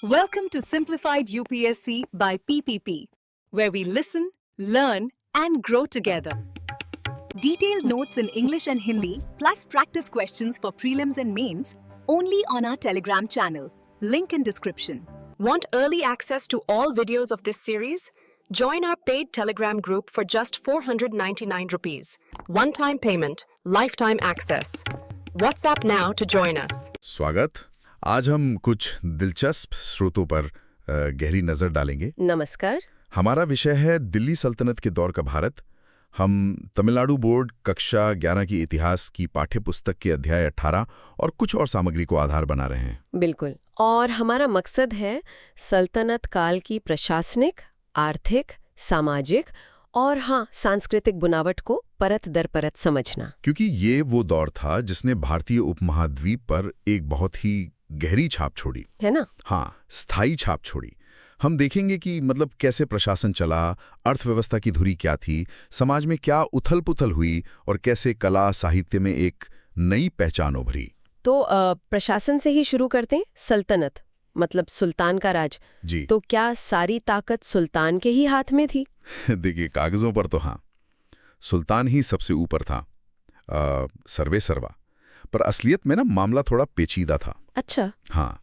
Welcome to Simplified UPSC by PPP, where we listen, learn, and grow together. Detailed notes in English and Hindi, plus practice questions for prelims and mains, only on our Telegram channel. Link in description. Want early access to all videos of this series? Join our paid Telegram group for just 499 rupees. One-time payment, lifetime access. WhatsApp now to join us. स्वागत। आज हम कुछ दिलचस्प स्रोतों पर गहरी नजर डालेंगे। नमस्कार। हमारा विषय है दिल्ली सल्तनत के दौर का भारत। हम तमिलनाडु बोर्ड कक्षा 11 की इतिहास की पाठ्य पुस्तक के अध्याय 18 और कुछ और सामग्री को आधार बना रहे हैं। बिल्कुल। और हमारा मकसद है सल्तनत काल की प्रशासनिक, आर्थिक, सामाजिक और सांस्कृतिक बुनावट को परत दर परत समझना। क्योंकि ये वो दौर था जिसने भारतीय उपमहाद्वीप पर एक बहुत ही गहरी छाप छोड़ी, है ना? हाँ, स्थायी छाप छोड़ी। हम देखेंगे कि कैसे प्रशासन चला, अर्थव्यवस्था की धुरी क्या थी, समाज में क्या उथल-पुथल हुई और कैसे कला साहित्य में एक नई पहचान उभरी। तो प्रशासन से ही शुरू करते हैं। सल्तनत मतलब सुल्तान का राज। जी। तो क्या सारी ताकत सुल्तान के ही हाथ में थी? देखिए, कागजों पर तो हाँ, सुल्तान ही सबसे ऊपर था, सर्वे सर्वा। पर असलियत में मामला थोड़ा पेचीदा था। अच्छा। हाँ,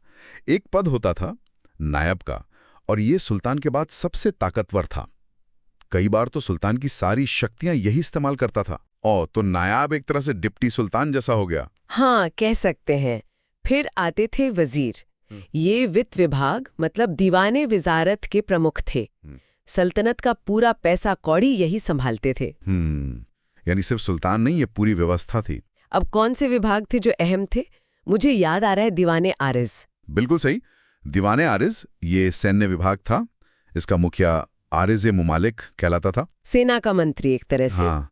एक पद होता था नायब का, और ये सुल्तान के बाद सबसे ताकतवर था। कई बार तो सुल्तान की सारी शक्तियां यही इस्तेमाल करता था। तो नायाब एक तरह से डिप्टी सुल्तान जैसा हो गया। हाँ, कह सकते हैं। फिर आते थे वजीर। ये वित्त विभाग मतलब दीवाने विजारत के प्रमुख थे। सल्तनत का पूरा पैसा कौड़ी यही संभालते थे। यानी सिर्फ सुल्तान नहीं, ये पूरी व्यवस्था थी। अब कौन से विभाग थे जो अहम थे? मुझे याद आ रहा है दीवाने आरिज। बिल्कुल सही, दीवाने आरिज ये सैन्य विभाग था। इसका मुखिया आरिज मुमालिक कहलाता था। सेना का मंत्री एक तरह से। हाँ,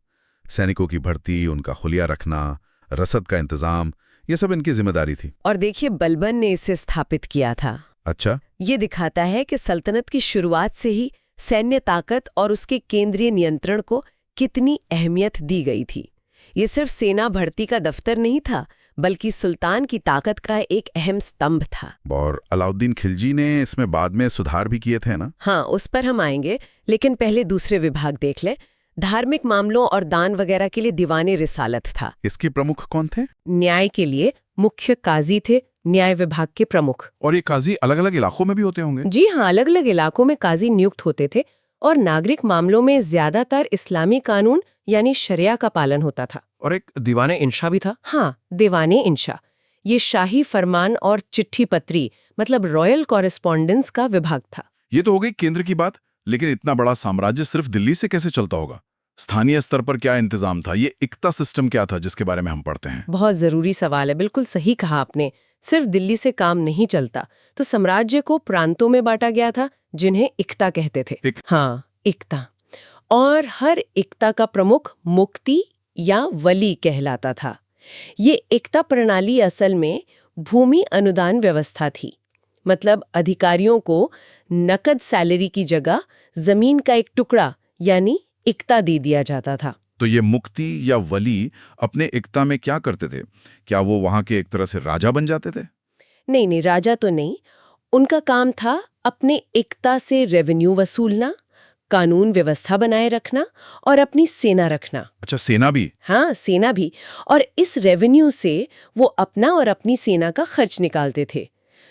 सैनिकों की भर्ती, उनका खुलिया रखना, रसद का इंतजाम, ये सब इनकी जिम्मेदारी थी। और देखिए, बलबन ने इसे स्थापित किया था। अच्छा। ये दिखाता है कि सल्तनत की शुरुआत से ही सैन्य ताकत और उसके केंद्रीय नियंत्रण को कितनी अहमियत दी गई थी। ये सिर्फ सेना भर्ती का दफ्तर नहीं था, बल्कि सुल्तान की ताकत का एक अहम स्तंभ था। और अलाउद्दीन खिलजी ने इसमें बाद में सुधार भी किए थे ना? हाँ, उस पर हम आएंगे, लेकिन पहले दूसरे विभाग देख लें। धार्मिक मामलों और दान वगैरह के लिए दीवाने रिसालत था। इसके प्रमुख कौन थे? न्याय के लिए मुख्य काजी थे, न्याय विभाग के प्रमुख। और ये काजी अलग अलग इलाकों में भी होते होंगे? जी हाँ, अलग अलग इलाकों में काजी नियुक्त होते थे और नागरिक मामलों में ज्यादातर इस्लामी कानून यानी शरिया का पालन होता था। और एक दीवाने इंशा भी था? हाँ, दीवाने इंशा। ये शाही फरमान और चिट्ठी पत्री मतलब रॉयल कॉरेस्पॉन्डेंस का विभाग था। ये तो हो गई केंद्र की बात, लेकिन इतना बड़ा साम्राज्य सिर्फ दिल्ली से कैसे चलता होगा? स्थानीय स्तर पर क्या इंतजाम था? ये इक्ता सिस्टम क्या था जिसके बारे में हम पढ़ते हैं? बहुत जरूरी सवाल है। बिल्कुल सही कहा आपने। सिर्फ दिल्ली से काम नहीं चलता, तो साम्राज्य को प्रांतों में बांटा गया था, जिन्हें इक्ता कहते थे। हाँ, इक्ता। और हर इक्ता का प्रमुख मुक्ति या वली कहलाता था। ये इक्ता प्रणाली असल में भूमि अनुदान व्यवस्था थी। मतलब अधिकारियों को नकद सैलरी की जगह जमीन का एक टुकड़ा यानी इक्ता दे दिया जाता था। तो ये मुक्ति या वली अपने इक्ता में क्या करते थे? क्या वो वहां के एक तरह से राजा बन जाते थे? नहीं, राजा तो नहीं। उनका काम था अपने इक्ता से रेवेन्यू वसूलना, कानून व्यवस्था बनाए रखना और अपनी सेना रखना। अच्छा, सेना भी? हाँ, सेना भी। और इस रेवेन्यू से वो अपना और अपनी सेना का खर्च निकालते थे।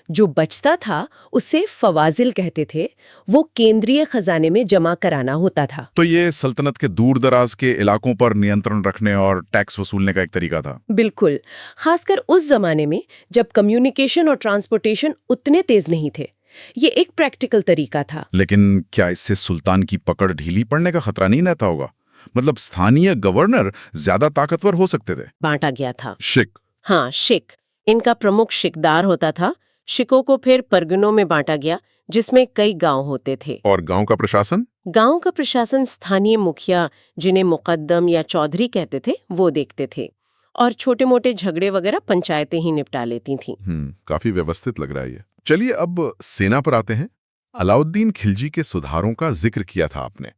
जो बचता था उसे फवाजिल कहते थे। वो केंद्रीय खजाने में जमा कराना होता था। तो ये सल्तनत के दूर दराज के इलाकों पर नियंत्रण रखने और टैक्स वसूलने का एक तरीका था। बिल्कुल, खासकर उस जमाने में जब कम्युनिकेशन और ट्रांसपोर्टेशन उतने तेज नहीं थे। ये एक प्रैक्टिकल तरीका था। लेकिन क्या इससे सुल्तान की पकड़ ढीली पड़ने का खतरा नहीं रहता होगा? मतलब स्थानीय गवर्नर ज्यादा ताकतवर हो सकते थे। बांटा गया था। शिक? हाँ, शिक। इनका प्रमुख शिकदार होता था। शिकों को फिर परगनों में बांटा गया, जिसमें कई गांव होते थे। और गांव का प्रशासन? गांव का प्रशासन स्थानीय मुखिया, जिन्हें मुकद्दम या चौधरी कहते थे, वो देखते थे। और छोटे मोटे झगड़े वगैरह पंचायतें ही निपटा लेती थीं। काफी व्यवस्थित लग रहा है ये। चलिए अब सेना पर आते हैं। अलाउद्दीन खिलजी के सुधारों का जिक्र किया था आपने,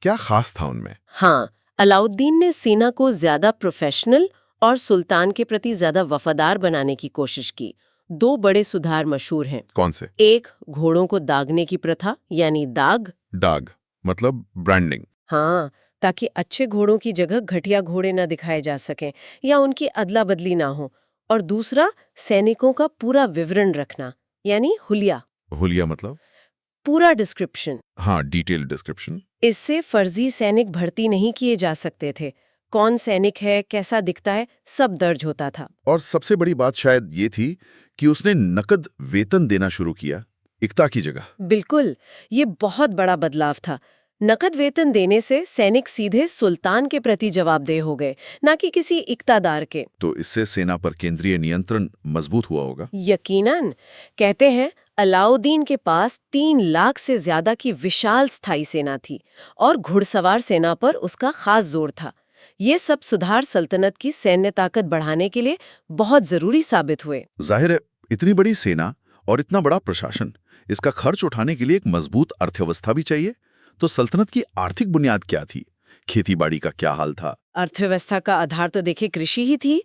क्या खास था उनमें? हाँ, अलाउद्दीन ने सेना को ज्यादा प्रोफेशनल और सुल्तान के प्रति ज्यादा वफादार बनाने की कोशिश की। 2 बड़े सुधार मशहूर हैं। कौन से? एक, घोड़ों को दागने की प्रथा यानी दाग। डाग मतलब ब्रांडिंग। हाँ, ताकि अच्छे घोड़ों की जगह घटिया घोड़े न दिखाए जा सकें या उनकी अदला बदली ना हो। और दूसरा, सैनिकों का पूरा विवरण रखना यानी हुलिया, हुलिया मतलब? पूरा डिस्क्रिप्शन। हाँ, डिटेल डिस्क्रिप्शन। इससे फर्जी सैनिक भर्ती नहीं किए जा सकते थे। कौन सैनिक है, कैसा दिखता है, सब दर्ज होता था। और सबसे बड़ी बात शायद ये थी कि उसने नकद वेतन देना शुरू किया, इक्ता की जगह। बिल्कुल, ये बहुत बड़ा बदलाव था। नकद वेतन देने से सैनिक सीधे सुल्तान के प्रति जवाबदेह हो गए, ना कि किसी इक्तादार के। तो इससे सेना पर केंद्रीय नियंत्रण मजबूत हुआ होगा। यकीनन। कहते हैं अलाउद्दीन के पास 3 लाख से ज्यादा की विशाल स्थायी सेना थी और घुड़सवार सेना पर उसका खास जोर था। ये सब सुधार सल्तनत की सैन्य ताकत बढ़ाने के लिए बहुत जरूरी साबित हुए। जाहिर है, इतनी बड़ी सेना और इतना बड़ा प्रशासन, इसका खर्च उठाने के लिए एक मजबूत अर्थव्यवस्था भी चाहिए। तो सल्तनत की आर्थिक बुनियाद क्या थी? खेतीबाड़ी का क्या हाल था? अर्थव्यवस्था का आधार तो देखिए कृषि ही थी,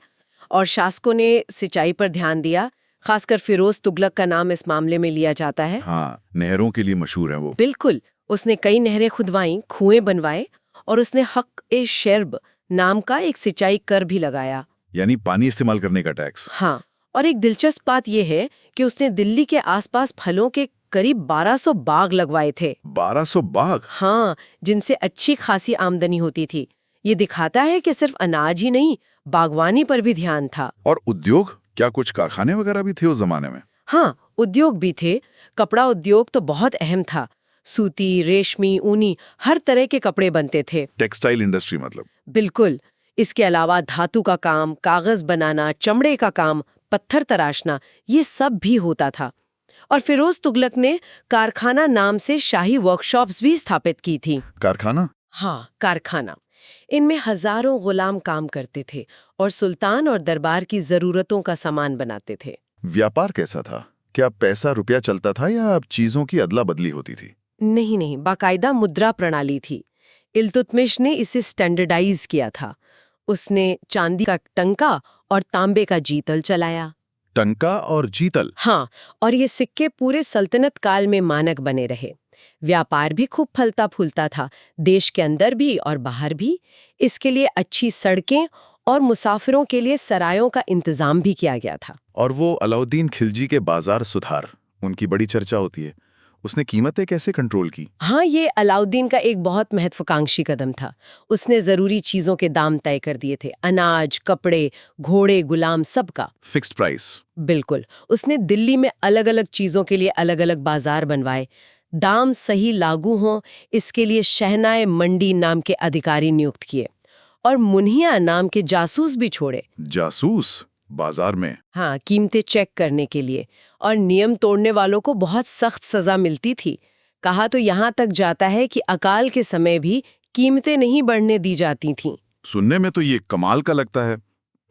और शासकों ने सिंचाई पर ध्यान दिया। खासकर फिरोज तुगलक का नाम इस मामले में लिया जाता है। हाँ, नहरों के लिए मशहूर है वो। बिल्कुल, उसने कई नहरें खुदवाईं, कुएं बनवाए, और उसने हक-ए-शर्ब नाम का एक सिंचाई कर भी लगाया। यानी पानी इस्तेमाल करने का टैक्स। हाँ, और एक दिलचस्प बात यह है कि उसने दिल्ली के आसपास फलों के करीब 1200 बाग लगवाए थे। 1200 बाग? हाँ, जिनसे अच्छी खासी आमदनी होती थी। ये दिखाता है कि सिर्फ अनाज ही नहीं, बागवानी पर भी ध्यान था। और उद्योग? क्या कुछ कारखाने वगैरह भी थे उस जमाने में? हाँ, उद्योग भी थे। कपड़ा उद्योग तो बहुत अहम था। सूती, रेशमी, ऊनी, हर तरह के कपड़े बनते थे। टेक्सटाइल इंडस्ट्री मतलब? बिल्कुल। इसके अलावा धातु का काम, कागज बनाना, चमड़े का काम, पत्थर तराशना, ये सब भी होता था। और फिरोज तुगलक ने कारखाना नाम से शाही वर्कशॉप्स भी स्थापित की थी। कारखाना? हाँ, कारखाना। इनमें हजारों गुलाम काम करते थे और सुल्तान और दरबार की जरूरतों का सामान बनाते थे। व्यापार कैसा था? क्या पैसा रुपया चलता था या चीजों की अदला बदली होती थी? नहीं, बाकायदा मुद्रा प्रणाली थी। इल्तुतमिश ने इसे स्टैंडर्डाइज किया था। उसने चांदी का टंका और तांबे का जीतल चलाया। टंका और जीतल? हाँ, और ये सिक्के पूरे सल्तनत काल में मानक बने रहे। व्यापार भी खूब फलता फूलता था, देश के अंदर भी और बाहर भी। इसके लिए अच्छी सड़कें और मुसाफिरों के लिए सरायों का इंतजाम भी किया गया था। और वो अलाउद्दीन खिलजी के बाजार सुधार, उनकी बड़ी चर्चा होती है। उसने कीमतें कैसे कंट्रोल की? हाँ, ये अलाउद्दीन का एक बहुत महत्वाकांक्षी कदम था। उसने जरूरी चीजों के दाम तय कर दिए थे, अनाज, कपड़े, घोड़े, गुलाम, सबका फिक्स्ड प्राइस? बिल्कुल। उसने दिल्ली में अलग अलग चीजों के लिए अलग अलग बाजार बनवाए। दाम सही लागू हों, इसके लिए शहनाए मंडी नाम के अधिकारी नियुक्त किए और मुन्हिया नाम के जासूस भी छोड़े। जासूस बाजार में? हाँ, कीमतें चेक करने के लिए। और नियम तोड़ने वालों को बहुत सख्त सजा मिलती थी। कहा तो यहाँ तक जाता है कि अकाल के समय भी कीमतें नहीं बढ़ने दी जाती थीं। सुनने में तो ये कमाल का लगता है,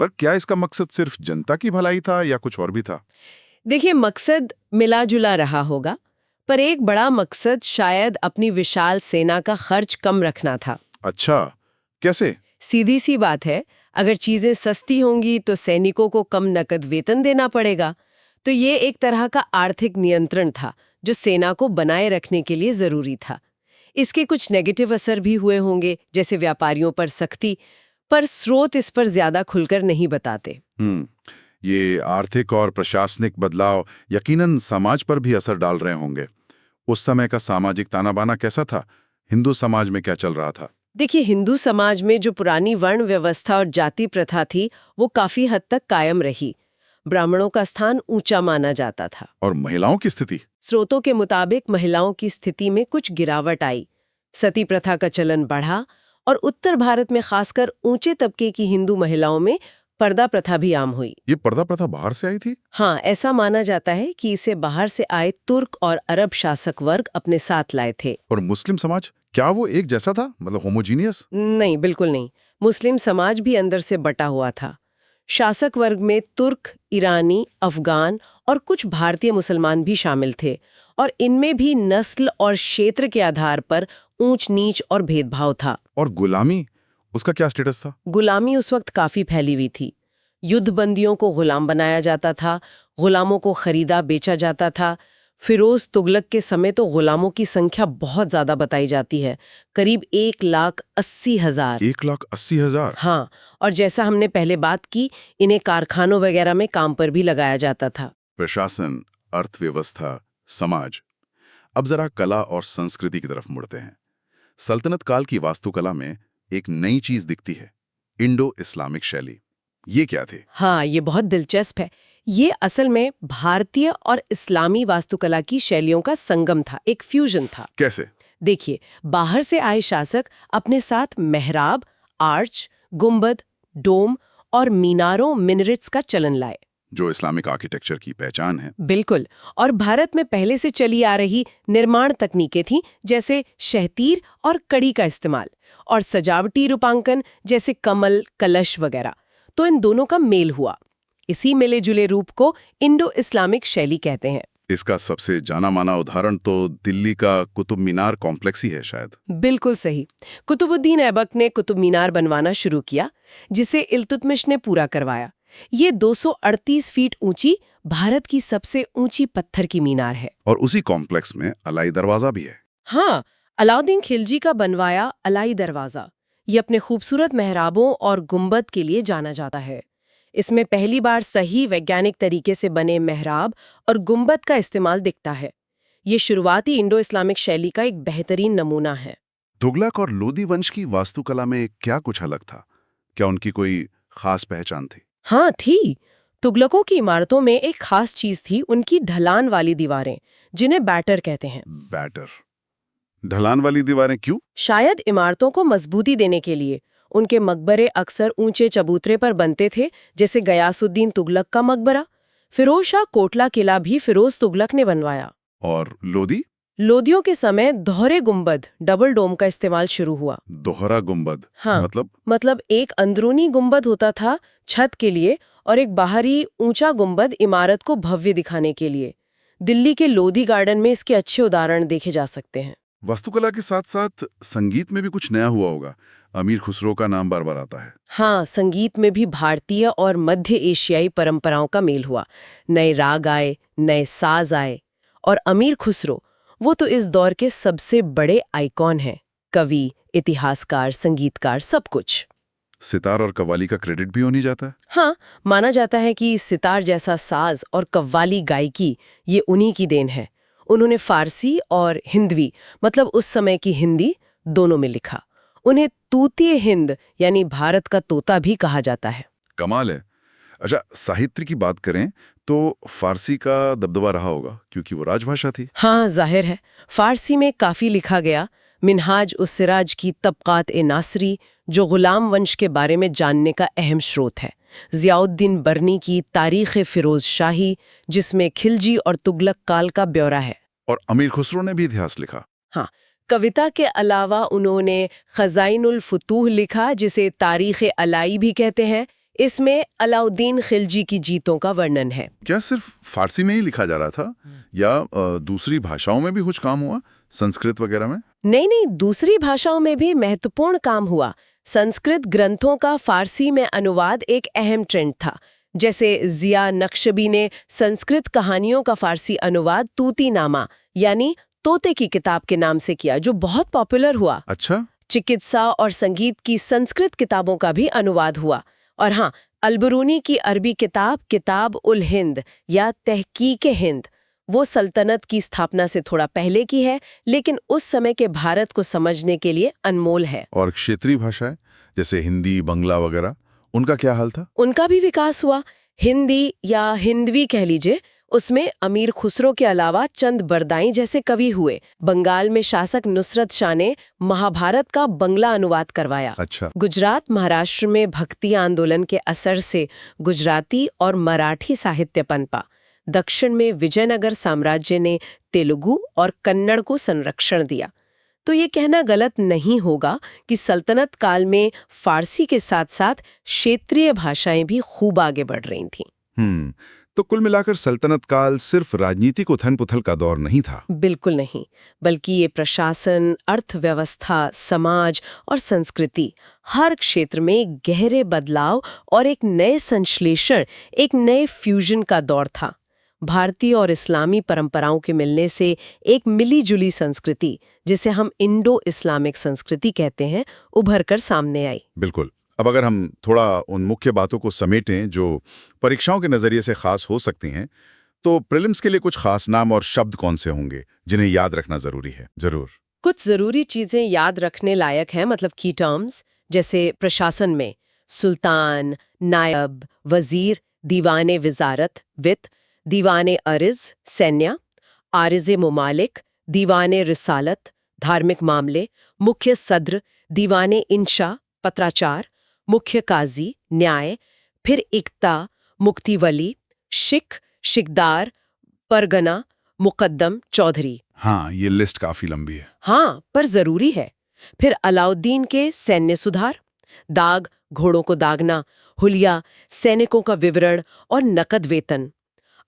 पर क्या इसका मकसद सिर्फ जनता की भलाई था या कुछ और भी था? देखिए, मकसद मिला जुला रहा होगा, पर एक बड़ा मकसद शायद अपनी विशाल सेना का खर्च कम रखना था। अच्छा, कैसे? सीधी सी बात है, अगर चीजें सस्ती होंगी तो सैनिकों को कम नकद वेतन देना पड़ेगा। तो ये एक तरह का आर्थिक नियंत्रण था जो सेना को बनाए रखने के लिए जरूरी था। इसके कुछ नेगेटिव असर भी हुए होंगे, जैसे व्यापारियों पर सख्ती, पर स्रोत इस पर ज्यादा खुलकर नहीं बताते। ये आर्थिक और प्रशासनिक बदलाव यकीनन समाज पर भी असर डाल रहे होंगे। उस समय का सामाजिक ताना-बाना कैसा था? हिंदू समाज में क्या चल रहा था? देखिए, हिंदू समाज में जो पुरानी वर्ण व्यवस्था और जाति प्रथा थी, वो काफी हद तक कायम रही। ब्राह्मणों का स्थान ऊंचा माना जाता था। और महिलाओं की स्थिति? स्रोतों के मुताबिक महिलाओं की स्थिति में कुछ गिरावट आई। सती प्रथा का चलन बढ़ा और उत्तर भारत में खासकर ऊंचे तबके की हिंदू महिलाओं में पर्दा प्रथा भी आम हुई। ये पर्दा प्रथा बाहर से आई थी? हाँ, ऐसा माना जाता है कि इसे बाहर से आए तुर्क और अरब शासक वर्ग अपने साथ लाए थे। और मुस्लिम समाज, क्या वो एक जैसा था, मतलब होमोजीनियस? नहीं, बिल्कुल नहीं। मुस्लिम समाज भी अंदर से बटा हुआ था। शासक वर्ग में तुर्क, ईरानी, अफगान और कुछ भारतीय मुसलमान भी शामिल थे, और इनमें भी नस्ल और क्षेत्र के आधार पर ऊंच नीच और भेदभाव था। और गुलामी, उसका क्या स्टेटस था? गुलामी उस वक्त काफी फैली हुई थी। युद्धबंदियों को गुलाम बनाया जाता था, गुलामों को खरीदा बेचा जाता था। फिरोज तुगलक के समय तो गुलामों की संख्या बहुत ज्यादा बताई जाती है, करीब 1,80,000। 1,80,000? हाँ, और जैसा हमने पहले बात की, इन्हें कारखानों वगैरह में काम पर भी लगाया जाता था। प्रशासन, अर्थव्यवस्था, समाज। अब जरा कला और संस्कृति की तरफ मुड़ते हैं। सल्तनत काल की वास्तुकला में एक नई चीज दिखती है, इंडो इस्लामिक शैली। ये क्या थे? हाँ, ये बहुत दिलचस्प है। ये असल में भारतीय और इस्लामी वास्तुकला की शैलियों का संगम था, एक फ्यूजन था। कैसे? देखिए, बाहर से आए शासक अपने साथ मेहराब, आर्च, गुंबद, डोम और मीनारों मिनरेट्स का चलन लाए। जो इस्लामिक आर्किटेक्चर की पहचान है। बिल्कुल। और भारत में पहले से चली आ रही निर्माण तकनीकें थीं, जैसे शहतीर और कड़ी का इस्तेमाल, और सजावटी रूपांकन जैसे कमल, कलश वगैरह। तो इन दोनों का मेल हुआ। इसी मिले जुले रूप को इंडो इस्लामिक शैली कहते हैं। इसका सबसे जाना माना उदाहरण तो दिल्ली का कुतुब मीनार कॉम्प्लेक्स ही है शायद। बिल्कुल सही। कुतुबुद्दीन ऐबक ने कुतुब मीनार बनवाना शुरू किया, जिसे इल्तुतमिश ने पूरा करवाया। ये 238 फीट ऊंची भारत की सबसे ऊंची पत्थर की मीनार है। और उसी कॉम्प्लेक्स में अलाई दरवाजा भी है। हाँ, अलाउद्दीन खिलजी का बनवाया अलाई दरवाजा। ये अपने खूबसूरत मेहराबों और गुंबद के लिए जाना जाता है। इसमें पहली बार सही वैज्ञानिक तरीके से बने मेहराब और गुंबद का इस्तेमाल दिखता है। ये शुरुआती इंडो इस्लामिक शैली का एक बेहतरीन नमूना है। तुगलक और लोदी वंश की वास्तुकला में क्या कुछ अलग था? क्या उनकी कोई खास पहचान थी? हाँ, थी। तुगलकों की इमारतों में एक खास चीज थी, उनकी ढलान वाली दीवारें, जिन्हें बैटर कहते हैं। बैटर? ढलान वाली दीवारें क्यों? शायद इमारतों को मजबूती देने के लिए। उनके मकबरे अक्सर ऊंचे चबूतरे पर बनते थे, जैसे गयासुद्दीन तुगलक का मकबरा। फिरोज शाह कोटला किला भी फिरोज तुगलक ने बनवाया। और लोदी? लोदियों के समय दोहरे गुंबद, डबल डोम का इस्तेमाल शुरू हुआ। दोहरा गुंबद? हाँ, मतलब एक अंदरूनी गुंबद होता था छत के लिए और एक बाहरी ऊंचा गुंबद इमारत को भव्य दिखाने के लिए। दिल्ली के लोधी गार्डन में इसके अच्छे उदाहरण देखे जा सकते हैं। वास्तुकला के साथ साथ संगीत में भी कुछ नया हुआ होगा। अमीर खुसरो का नाम बार बार आता है। हाँ, संगीत में भी भारतीय और मध्य एशियाई परंपराओं का मेल हुआ। नए राग आए, नए साज आए, और अमीर खुसरो वो तो इस दौर के सबसे बड़े आइकॉन हैं। कवि, इतिहासकार, संगीतकार, सब कुछ। सितार और कव्वाली का क्रेडिट भी होनी जाता है। हाँ, माना जाता है कि सितार जैसा साज और कव्वाली गायकी ये उन्हीं की देन है। उन्होंने फारसी और हिंदवी, मतलब उस समय की हिंदी, दोनों में लिखा। उन्हें तूतीय हिंद यानी भारत का तोता भी कहा जाता है। कमाल है। अच्छा, साहित्य की बात करें तो फारसी का दबदबा रहा होगा क्योंकि वो राजभाषा थी। हाँ, जाहिर है। फारसी में काफी लिखा गया। मिनहाज उस सिराज की तबकात-ए-नासरी, जो गुलाम वंश के बारे में जानने का अहम स्रोत है। ज़ियाउद्दीन बरनी की तारीख़ फिरोज शाही, जिसमें खिलजी और तुगलक काल का ब्यौरा है। और अमीर खुसरो ने भी इतिहास लिखा। हाँ, कविता के अलावा उन्होंने खज़ाइनुल फुतूह लिखा, जिसे तारीख़ अलाई भी कहते हैं। इसमें अलाउद्दीन खिलजी की जीतों का वर्णन है। क्या सिर्फ फारसी में ही लिखा जा रहा था या दूसरी भाषाओं में भी कुछ काम हुआ, संस्कृत वगैरह में? नहीं, दूसरी भाषाओं में भी महत्वपूर्ण काम हुआ। संस्कृत ग्रंथों का फारसी में अनुवाद एक अहम ट्रेंड था। जैसे जिया नक्शबी ने संस्कृत कहानियों का फारसी अनुवाद तूतीनामा यानी तोते की किताब के नाम से किया, जो बहुत पॉपुलर हुआ। अच्छा। चिकित्सा और संगीत की संस्कृत किताबों का भी अनुवाद हुआ। और हाँ, अलबरूनी की अरबी किताब किताब उल हिंद या तहकीक हिंद, वो सल्तनत की स्थापना से थोड़ा पहले की है, लेकिन उस समय के भारत को समझने के लिए अनमोल है। और क्षेत्रीय भाषाएं जैसे हिंदी, बंगला वगैरह, उनका क्या हाल था? उनका भी विकास हुआ। हिंदी या हिंदवी कह लीजिए, उसमें अमीर खुसरो के अलावा चंद बरदाई जैसे कवि हुए। बंगाल में शासक नुसरत शाह ने महाभारत का बंगला अनुवाद करवाया। अच्छा। गुजरात, महाराष्ट्र में भक्ति आंदोलन के असर से गुजराती और मराठी साहित्य पनपा। दक्षिण में विजयनगर साम्राज्य ने तेलुगु और कन्नड़ को संरक्षण दिया। तो ये कहना गलत नहीं होगा कि सल्तनत काल में फारसी के साथ साथ क्षेत्रीय भाषाएं भी खूब आगे बढ़ रही थीं। तो कुल मिलाकर सल्तनत काल सिर्फ राजनीतिक उथल-पुथल का दौर नहीं था। बिल्कुल नहीं, बल्कि ये प्रशासन, अर्थव्यवस्था, समाज और संस्कृति हर क्षेत्र में गहरे बदलाव और एक नए संश्लेषण, एक नए फ्यूजन का दौर था। भारतीय और इस्लामी परंपराओं के मिलने से एक मिली-जुली संस्कृति, जिसे हम इंडो इस्लामिक संस्कृति कहते हैं, उभर कर सामने आई। बिल्कुल। अब अगर हम थोड़ा उन मुख्य बातों को समेटें जो परीक्षाओं के नजरिए से खास हो सकती हैं, तो प्रीलिम्स के लिए कुछ खास नाम और शब्द कौन से होंगे जिन्हें याद रखना जरूरी है? जरूर। कुछ जरूरी चीजें याद रखने लायक हैं, मतलब की टर्म्स, जैसे प्रशासन में सुल्तान, नायब, वजीर, दीवाने विजारत वित्त, दीवाने अरिज सैन्य, आरिज़े मुमालिक, दीवाने रिसालत धार्मिक मामले, मुख्य सद्र, दीवाने इंशा पत्राचार, मुख्य काजी न्याय, फिर इक्ता, मुक्ति वली, शिख, शिकदार, परगना, मुकद्दम, चौधरी। हाँ, ये लिस्ट काफी लंबी है। हाँ, पर जरूरी है। फिर अलाउद्दीन के सैन्य सुधार, दाग, घोड़ों को दागना, हुलिया, सैनिकों का विवरण और नकद वेतन।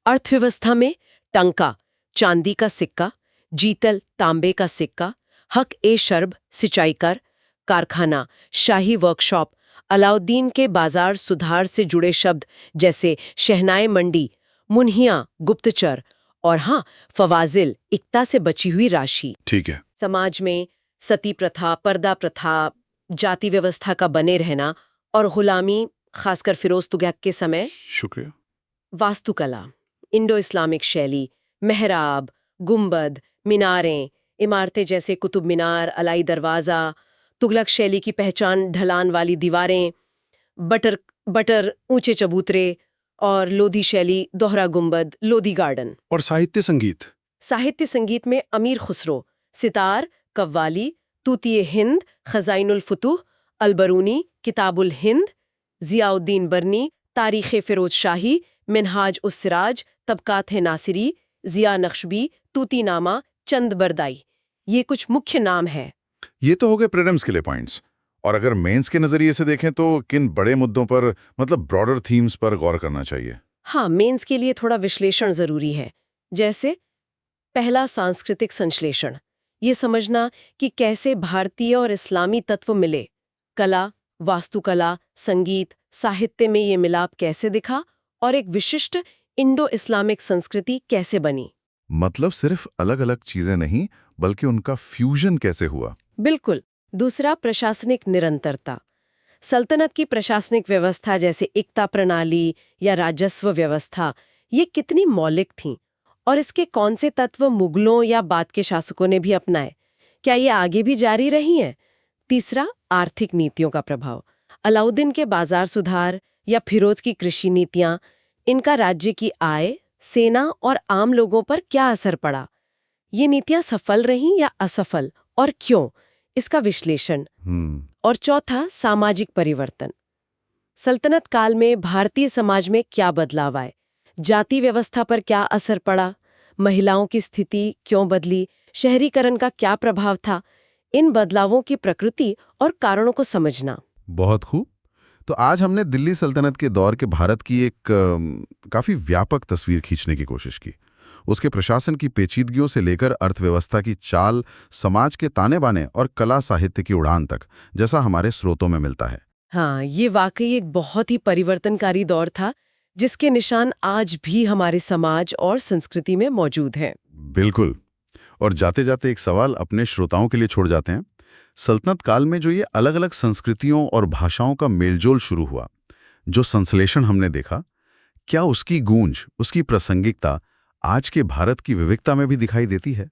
अर्थव्यवस्था में टंका, चांदी का सिक्का, जीतल, तांबे का सिक्का, हक ए शर्ब, सिंचाई कर, कारखाना, शाही वर्कशॉप, अलाउद्दीन के बाजार सुधार से जुड़े शब्द जैसे शहनाई मंडी, मुन्हिया, गुप्तचर और हाँ, फवाजिल, इक्ता से बची हुई राशि। ठीक है। समाज में सती प्रथा, पर्दा प्रथा, जाति व्यवस्था का बने रहना और गुलामी, खासकर फिरोज तुगलक के समय। शुक्रिया। वास्तुकला, इंडो इस्लामिक शैली, मेहराब, गुंबद, मीनारें, इमारतें जैसे कुतुब मीनार, अलाई दरवाज़ा, तुगलक शैली की पहचान ढलान वाली दीवारें, बटर ऊंचे चबूतरे और लोधी शैली, दोहरा गुंबद, लोधी गार्डन। और साहित्य संगीत? साहित्य संगीत में अमीर खुसरो, सितार, कव्वाली, तूतिए हिंद, खजाइनुल फुतूह, अलबरूनी, किताबुल हिंद, जियाउद्दीन बरनी, तारीख़े फिरोज शाही, मिनहाज उस सिराज, तबकात नासिरी, जिया नक्शबी, तूतीनामा, चंद बरदाई। ये कुछ मुख्य नाम है। ये तो हो गए प्रीलिम्स के लिए पॉइंट्स। और अगर मेंस के नजरिए से देखें तो किन बड़े मुद्दों पर, मतलब ब्रॉडर थीम्स पर गौर करना चाहिए? हाँ, मेंस के लिए थोड़ा विश्लेषण जरूरी है। जैसे पहला, सांस्कृतिक संश्लेषण, ये समझना कि कैसे भारतीय और इस्लामी तत्व मिले। कला, वास्तुकला, संगीत, साहित्य में ये मिलाप कैसे दिखा और एक विशिष्ट इंडो इस्लामिक संस्कृति कैसे बनी। मतलब सिर्फ अलग-अलग चीजें नहीं, बल्कि उनका फ्यूजन कैसे हुआ। बिल्कुल। दूसरा, प्रशासनिक निरंतरता। सल्तनत की प्रशासनिक व्यवस्था जैसे इक्ता प्रणाली या राजस्व व्यवस्था, ये कितनी मौलिक थीं और इसके कौन से तत्व मुगलों या बाद के शासकों ने भी अपनाए? क्या ये आगे भी जारी रही हैं? तीसरा, आर्थिक नीतियों का प्रभाव। अलाउद्दीन के बाजार सुधार या फिरोज की कृषि नीतियां, इनका राज्य की आय, सेना और आम लोगों पर क्या असर पड़ा? ये नीतियां सफल रहीं या असफल और क्यों? इसका विश्लेषण। और चौथा, सामाजिक परिवर्तन। सल्तनत काल में भारतीय समाज में क्या बदलाव आए? जाति व्यवस्था पर क्या असर पड़ा? महिलाओं की स्थिति क्यों बदली? शहरीकरण का क्या प्रभाव था? इन बदलावों की प्रकृति और कारणों को समझना। बहुत खूब। तो आज हमने दिल्ली सल्तनत के दौर के भारत की एक काफी व्यापक तस्वीर खींचने की कोशिश की। उसके प्रशासन की पेचीदगियों से लेकर अर्थव्यवस्था की चाल, समाज के ताने बाने और कला साहित्य की उड़ान तक, जैसा हमारे स्रोतों में मिलता है। हाँ, ये वाकई एक बहुत ही परिवर्तनकारी दौर था, जिसके निशान आज भी हमारे समाज और संस्कृति में मौजूद हैं। बिल्कुल। और जाते जाते एक सवाल अपने श्रोताओं के लिए छोड़ जाते हैं। सल्तनत काल में जो ये अलग अलग संस्कृतियों और भाषाओं का मेलजोल शुरू हुआ, जो संश्लेषण हमने देखा, क्या उसकी गूंज, उसकी प्रासंगिकता आज के भारत की विविधता में भी दिखाई देती है?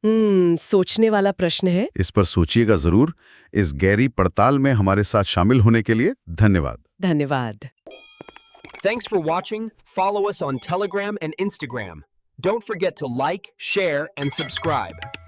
सोचने वाला प्रश्न है। इस पर सोचिएगा जरूर। इस गहरी पड़ताल में हमारे साथ शामिल होने के लिए धन्यवाद। धन्यवाद। Thanks for watching. Follow us on Telegram and Instagram. Don't forget to like, share, and subscribe.